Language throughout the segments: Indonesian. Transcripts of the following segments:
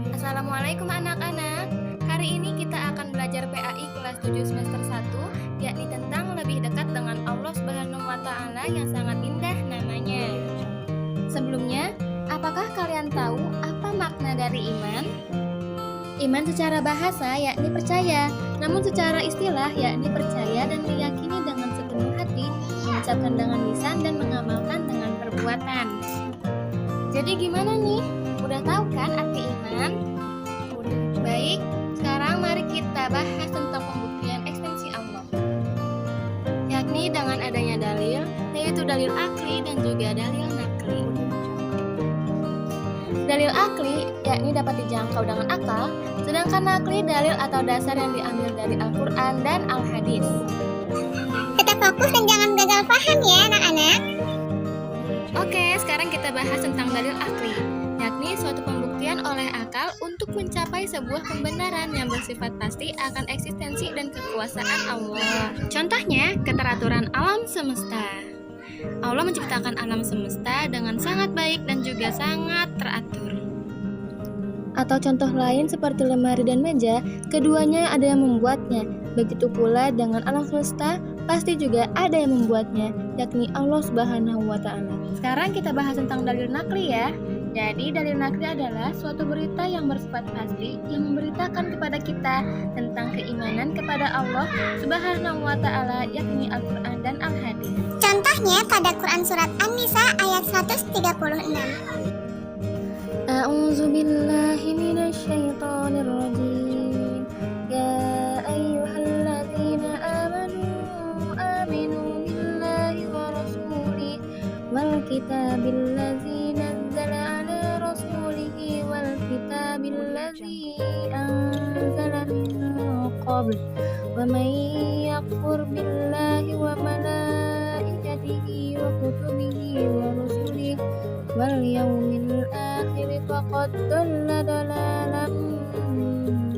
Assalamualaikum anak-anak. Hari ini kita akan belajar PAI kelas 7 semester 1, yakni tentang lebih dekat dengan Allah Subhanahu wa taala yang sangat indah namanya. Sebelumnya, apakah kalian tahu apa makna dari iman? Iman secara bahasa yakni percaya, namun secara istilah yakni percaya dan meyakini dengan sepenuh hati, mengucapkan dengan lisan dan mengamalkan dengan perbuatan. Jadi gimana nih? Udah tahu kan arti iman? Baik, sekarang mari kita bahas tentang pembuktian eksistensi Allah, yakni dengan adanya dalil, yaitu dalil akli dan juga dalil nakli. Dalil akli yakni dapat dijangkau dengan akal, sedangkan nakli dalil atau dasar yang diambil dari Al-Quran dan Al-Hadis. Tetap fokus dan jangan gagal paham ya anak-anak. Oke, sekarang kita bahas tentang dalil akli, yakni suatu pembuktian oleh akal untuk mencapai sebuah pembenaran yang bersifat pasti akan eksistensi dan kekuasaan Allah. Contohnya, keteraturan alam semesta. Allah menciptakan alam semesta dengan sangat baik dan juga sangat teratur. Atau contoh lain seperti lemari dan meja, keduanya ada yang membuatnya. Begitu pula dengan alam semesta, pasti juga ada yang membuatnya, yakni Allah Subhanahu wa taala. Sekarang kita bahas tentang dalil nakli ya. Jadi dalil nakli adalah suatu berita yang bersifat pasti yang memberitakan kepada kita tentang keimanan kepada Allah Subhanahu wa taala, yakni Al-Qur'an dan Al-Hadis. Contohnya pada Quran surat An-Nisa ayat 136. A'udzu billahi minasyaitonir rajim. Ya ayyuhalladzina aminu billahi wa rasulih wal kitabil ladzi nazzala ala rasulihi wal kitabil ladzi anzala min qabl wa man yakfur billahi wa malaikatihi wa kutubihi wa rusulihi wal yaumil akhir faqad dhalla dhalalan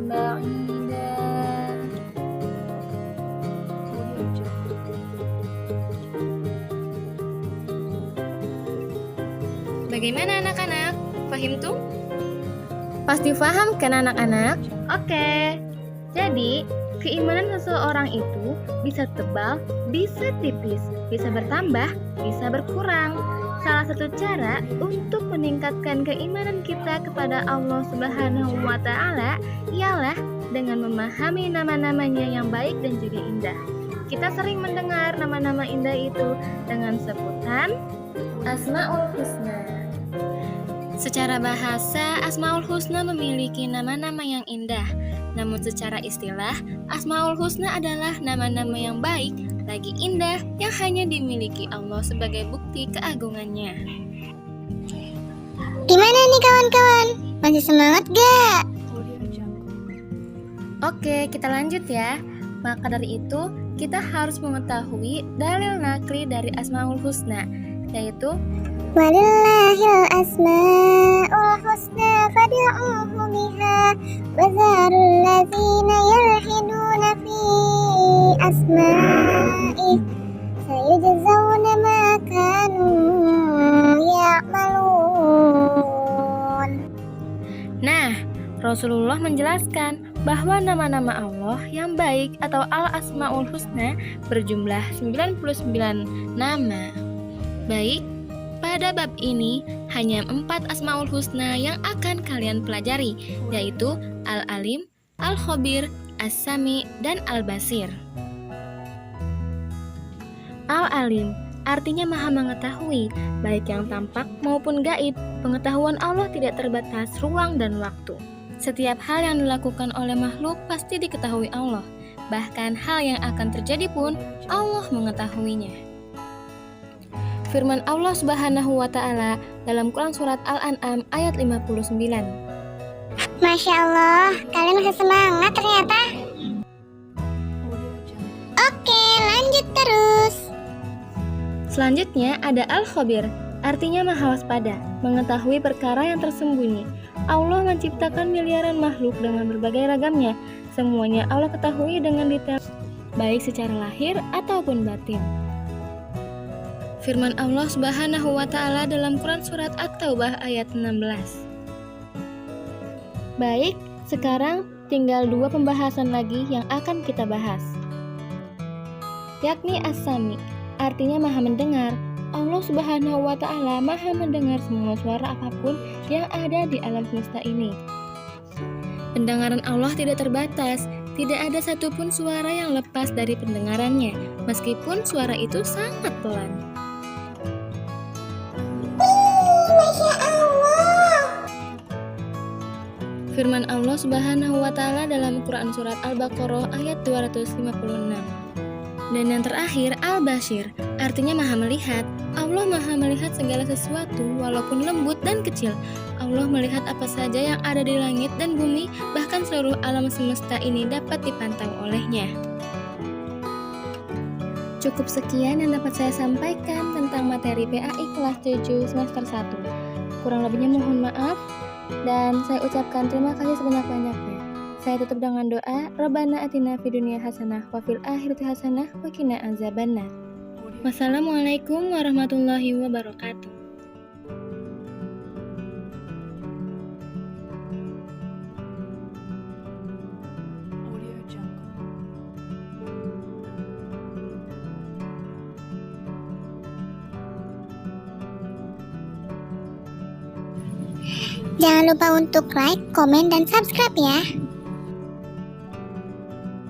ba'ida. Bagaimana anak-anak? Paham tuh? Pasti paham kan anak-anak? Oke. Jadi, keimanan seseorang itu bisa tebal, bisa tipis, bisa bertambah, bisa berkurang. Salah satu cara untuk meningkatkan keimanan kita kepada Allah Subhanahu wa taala ialah dengan memahami nama-namanya yang baik dan juga indah. Kita sering mendengar nama-nama indah itu dengan sebutan Asmaul Husna. Secara bahasa, Asmaul Husna memiliki nama-nama yang indah. Namun secara istilah, Asmaul Husna adalah nama-nama yang baik lagi indah yang hanya dimiliki Allah sebagai bukti keagungannya. Gimana nih kawan-kawan? Masih semangat gak? Oke, kita lanjut ya. Maka dari itu, kita harus mengetahui dalil nakli dari Asmaul Husna, yaitu Walillahil asma'ul husna fad'uhu biha wa zarul ladzina yalhiduna fi asma'ih sayujzauna ma kanu ya'malun. Nah, Rasulullah menjelaskan bahwa nama-nama Allah yang baik atau Al-Asmaul Husna berjumlah 99 nama. Baik, pada bab ini hanya 4 Asmaul Husna yang akan kalian pelajari, yaitu Al-Alim, Al-Khabir, As-Sami, dan Al-Basir. Al-Alim artinya maha mengetahui, baik yang tampak maupun gaib. Pengetahuan Allah tidak terbatas ruang dan waktu. Setiap hal yang dilakukan oleh makhluk pasti diketahui Allah. Bahkan hal yang akan terjadi pun Allah mengetahuinya. Firman Allah Subhanahu wa taala dalam Quran surat Al-An'am ayat 59. Masya Allah, kalian masih semangat ternyata. Oke, lanjut terus. Selanjutnya ada Al-Khabir, artinya maha waspada, mengetahui perkara yang tersembunyi. Allah menciptakan miliaran makhluk dengan berbagai ragamnya. Semuanya Allah ketahui dengan detail, baik secara lahir ataupun batin. Firman Allah Subhanahu wa taala dalam Quran surat At-Taubah ayat 16. Baik, sekarang tinggal 2 pembahasan lagi yang akan kita bahas, yakni As-Sami, artinya maha mendengar. Allah Subhanahu wa Ta'ala maha mendengar semua suara apapun yang ada di alam semesta ini. Pendengaran Allah tidak terbatas, tidak ada satupun suara yang lepas dari pendengarannya, meskipun suara itu sangat pelan. Masya Allah. Firman Allah Subhanahu wa Ta'ala dalam Quran Surat Al-Baqarah ayat 256. Dan yang terakhir, Al-Bashir, artinya maha melihat. Allah maha melihat segala sesuatu walaupun lembut dan kecil. Allah melihat apa saja yang ada di langit dan bumi, bahkan seluruh alam semesta ini dapat dipantau olehnya. Cukup sekian yang dapat saya sampaikan tentang materi PAI kelas 7 semester 1. Kurang lebihnya mohon maaf, dan saya ucapkan terima kasih sebanyak-banyaknya. Saya tutup dengan doa, Rabbana atina fid dunya hasanah wa fil akhirati hasanah wa qina azabannar. Wassalamualaikum warahmatullahi wabarakatuh. Jangan lupa untuk like, komen, dan subscribe ya.